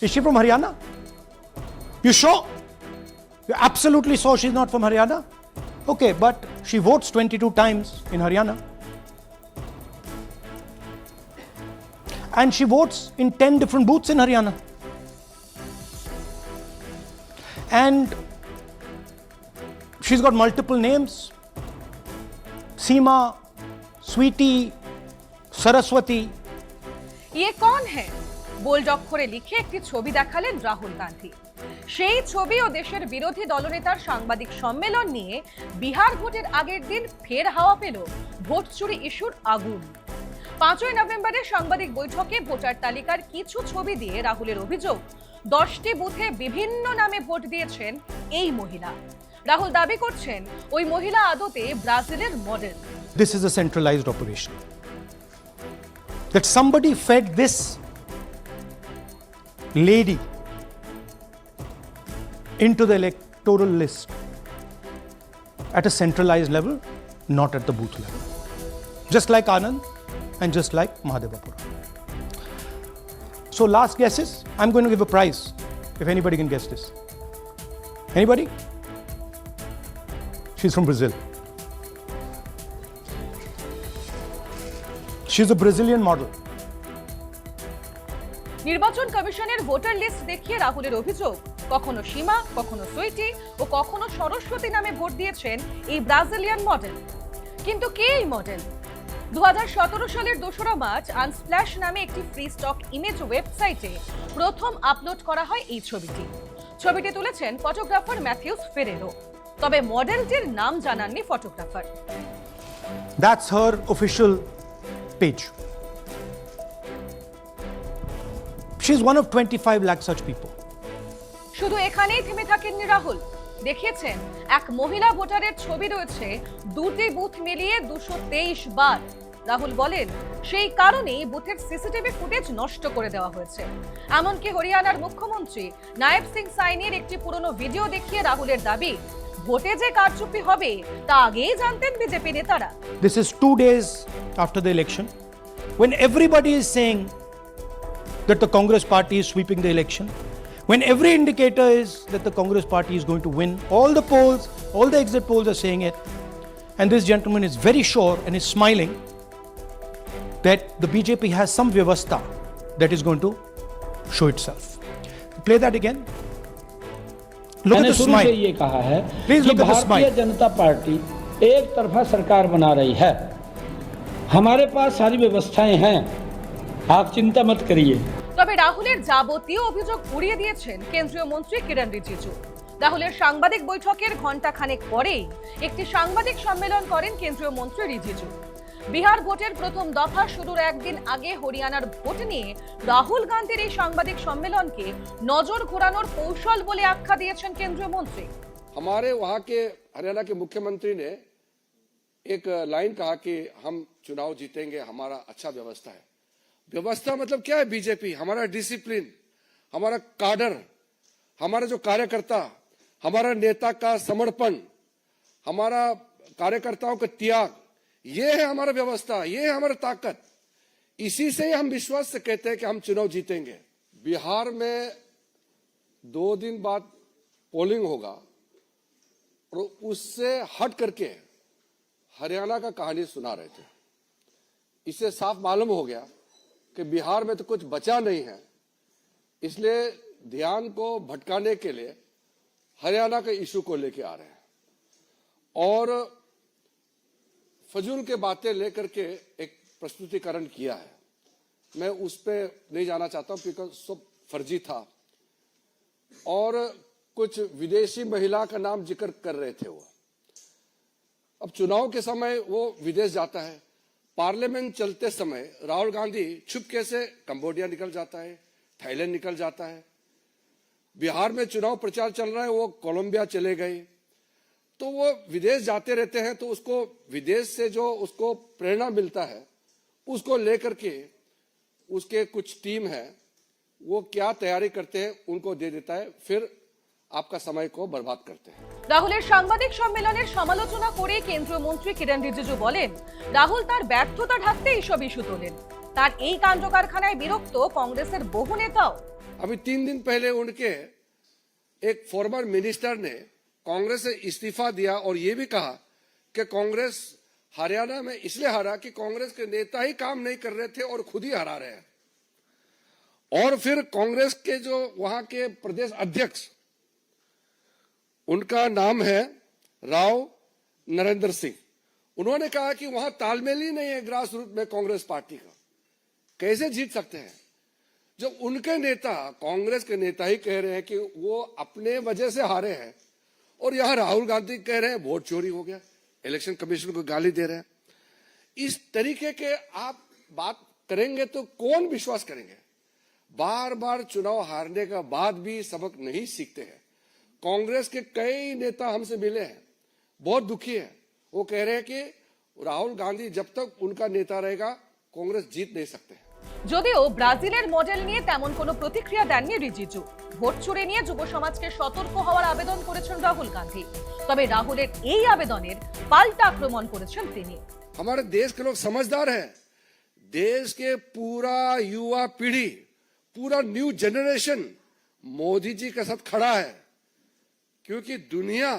Is she from Haryana? You sure? You absolutely sure she's not from Haryana? Okay, but she votes 22 times in Haryana. And she votes in 10 different booths in Haryana. And she's got multiple names. Seema, Sweetie, Saraswati. ये कौन है? Bold অক্ষরে লিখে একটি ছবি দেখালেন রাহুল গান্ধী। সেই ছবি ও দেশের বিরোধী দলনেতার সাংবাদিক সম্মেলন নিয়ে বিহার ভোটের আগের দিন ফের হাওয়া পেল ভোট চুরি ইস্যুর আগুন। 5ই নভেম্বরের সাংবাদিক বৈঠকে ভোটার তালিকার কিছু ছবি দিয়ে রাহুলের অভিযোগ 10টি বুথে বিভিন্ন নামে ভোট দিয়েছেন এই মহিলা। রাহুল দাবি করছেন ওই মহিলা আদতে ব্রাজিলের model. This is a centralized operation. That somebody fed this lady into the electoral list at a centralized level, not at the booth level. Just like Anand and just like Mahadevapura. So last guesses, I'm going to give a prize if anybody can guess this. Anybody? She's from Brazil. She's a Brazilian model. নির্বাচন কমিশনের voter list দেখিয়ে রাহুলের অভিযোগ কখনো সীমা, কখনো সুইটি ও কখনো সরস্বতী নামে vote দিয়েছেন এই ব্রাজিলিয়ান মডেল। কিন্তু কে এই মডেল? 2017 সালের 2রা মার্চ আনস্প্ল্যাশ নামে একটি ফ্রি স্টক ইমেজ ওয়েবসাইটে প্রথম আপলোড করা হয় এই ছবিটি। ছবিটি তুলেছেন ফটোগ্রাফার ম্যাথিউস ফেরেরো। তবে মডেলটির নাম জানাননি photographer. That's her official page. She's one of 25 lakh such people. শুধু এখানেই থেমে থাকেননি রাহুল। দেখিয়েছেন এক মহিলা ভোটারের ছবি রয়েছে দুটি বুথ মিলিয়ে 223 বার। রাহুল বলেন সেই কারণেই বুথের সিসিটিভি ফুটেজ নষ্ট করে দেওয়া হয়েছে। এমনকি হরিয়ানার মুখ্যমন্ত্রী নায়েব সিং সাইনির একটি পুরনো ভিডিও দেখিয়ে রাহুলের দাবি ভোটে যে কারচুপি হবে তা আগেই জানতেন বিজেপি নেতারা। This is 2 days after the election, when everybody is saying that the Congress party is sweeping the election, when every indicator is that the Congress party is going to win, all the polls, all the exit polls are saying it, and this gentleman is very sure and is smiling that the BJP has some vyavastha that is going to show itself. Play that again. Look at the शुरू smile. से ये कहा है Please कि look at the भारतीय smile. जनता party एक तरफा सरकार बना रही है। हमारे पास सारी व्यवस्थाएं हैं, आप चिंता मत करिए। তবে রাহুলের যাবতীয় অভিযোগ উড়িয়ে দিয়েছেন কেন্দ্রীয় মন্ত্রী কিরণ রিজিজু। রাহুলের সাংবাদিক বৈঠকের ঘণ্টাখানেক পরেই একটি সাংবাদিক সম্মেলন করেন কেন্দ্রীয় মন্ত্রী রিজিজু। বিহার ভোটের প্রথম দফা শুরুর একদিন আগে হরিয়ানার ভোট নিয়ে রাহুল গান্ধীর এই সাংবাদিক সম্মেলনকে নজর ঘোরানোর কৌশল বলে আখ্যা দিয়েছেন কেন্দ্রীয় মন্ত্রী। हमारे वहां के हरियाणा के मुख्यमंत्री ने एक लाइन कहा कि हम चुनाव जीतेंगे, हमारा अच्छा व्यवस्था है। व्यवस्था मतलब क्या है? बीजेपी, हमारा डिसिप्लिन, हमारा काडर, हमारा जो कार्यकर्ता, हमारा नेता का समर्पण, हमारा कार्यकर्ताओं का त्याग, ये है हमारा व्यवस्था, ये है हमारा ताकत। इसी से हम विश्वास से कहते हैं कि हम चुनाव जीतेंगे। बिहार में 2 दिन बाद पोलिंग होगा और उससे हट करके हरियाणा का कहानी सुना रहे थे। इससे साफ मालूम हो गया कि बिहार में तो कुछ बचा नहीं है, इसलिए ध्यान को भटकाने के लिए हरियाणा के इशू को लेके आ रहे हैं और फजूल के बातें लेकर के एक प्रस्तुतिकरण किया है। मैं उस पर नहीं जाना चाहता हूं क्योंकि सब फर्जी था और कुछ विदेशी महिला का नाम जिक्र कर रहे थे वो। अब चुनाव के समय वो विदेश जाता है, पार्लियामेंट चलते समय राहुल गांधी छुपके से कंबोडिया निकल जाता है, थाईलैंड निकल जाता है। बिहार में चुनाव प्रचार चल रहा है, वो कोलंबिया चले गए। तो वो विदेश जाते रहते हैं, तो उसको विदेश से जो उसको प्रेरणा मिलता है उसको लेकर के उसके कुछ टीम है वो क्या तैयारी करते हैं उनको दे देता है, फिर आपका समय को बर्बाद करते हैं। রাহুলের সাংবাদিক সম্মেলনের সমালোচনা করে কেন্দ্রীয় মন্ত্রী কিরণ রিজিজু বলেন রাহুল তার ব্যর্থতা ঢাকতে এইসব ইস্যু তোলেন। তার এই কাণ্ড কারখানায় বিরক্ত কংগ্রেসের বহু নেতাও। अभी 3 दिन पहले उनके एक फॉर्मर मिनिस्टर ने कांग्रेस से इस्तीफा दिया और ये भी कहा कि कांग्रेस हरियाणा में इसलिए हारा कि कांग्रेस के नेता ही काम नहीं कर रहे थे और खुद ही हरा रहे हैं। और फिर कांग्रेस के जो वहां के प्रदेश अध्यक्ष, उनका नाम है राव नरेंद्र सिंह, उन्होंने कहा कि वहां तालमेल ही नहीं है ग्रास रूट में कांग्रेस पार्टी का, कैसे जीत सकते हैं। जब उनके नेता, कांग्रेस के नेता ही कह रहे हैं कि वो अपने वजह से हारे हैं, और यहां राहुल गांधी कह रहे हैं वोट चोरी हो गया, इलेक्शन कमीशन को गाली दे रहे हैं। इस तरीके के आप बात करेंगे तो कौन विश्वास करेंगे। बार बार चुनाव हारने का बाद भी सबक नहीं सीखते हैं। कांग्रेस के कई नेता हमसे मिले हैं, बहुत दुखी है। वो कह रहे हैं कि राहुल गांधी जब तक उनका नेता रहेगा कांग्रेस जीत नहीं सकते हैं। যদিও ব্রাজিলের মডেল নিয়ে তেমন কোনো প্রতিক্রিয়া দেননি রিজিজু। ভোট চুরি নিয়ে যুব সমাজকে সতর্ক হওয়ার আবেদন করেছেন রাহুল গান্ধী। তবে রাহুলের এই আবেদনের পাল্টা আক্রমণ করেছেন তিনি। हमारे देश के लोग समझदार हैं। देश के पूरा युवा पीढ़ी, पूरा न्यू जनरेशन मोदी जी के साथ खड़ा है, क्योंकि दुनिया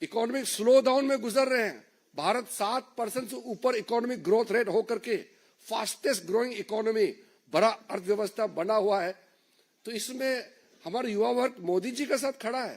इकोनॉमिक स्लो डाउन में गुजर रहे हैं। भारत 7% से ऊपर इकोनॉमिक ग्रोथ रेट होकर के फास्टेस्ट ग्रोइंग इकोनॉमी, बड़ा अर्थव्यवस्था बना हुआ है। तो इसमें हमारा युवा वर्ग मोदी जी के साथ खड़ा है।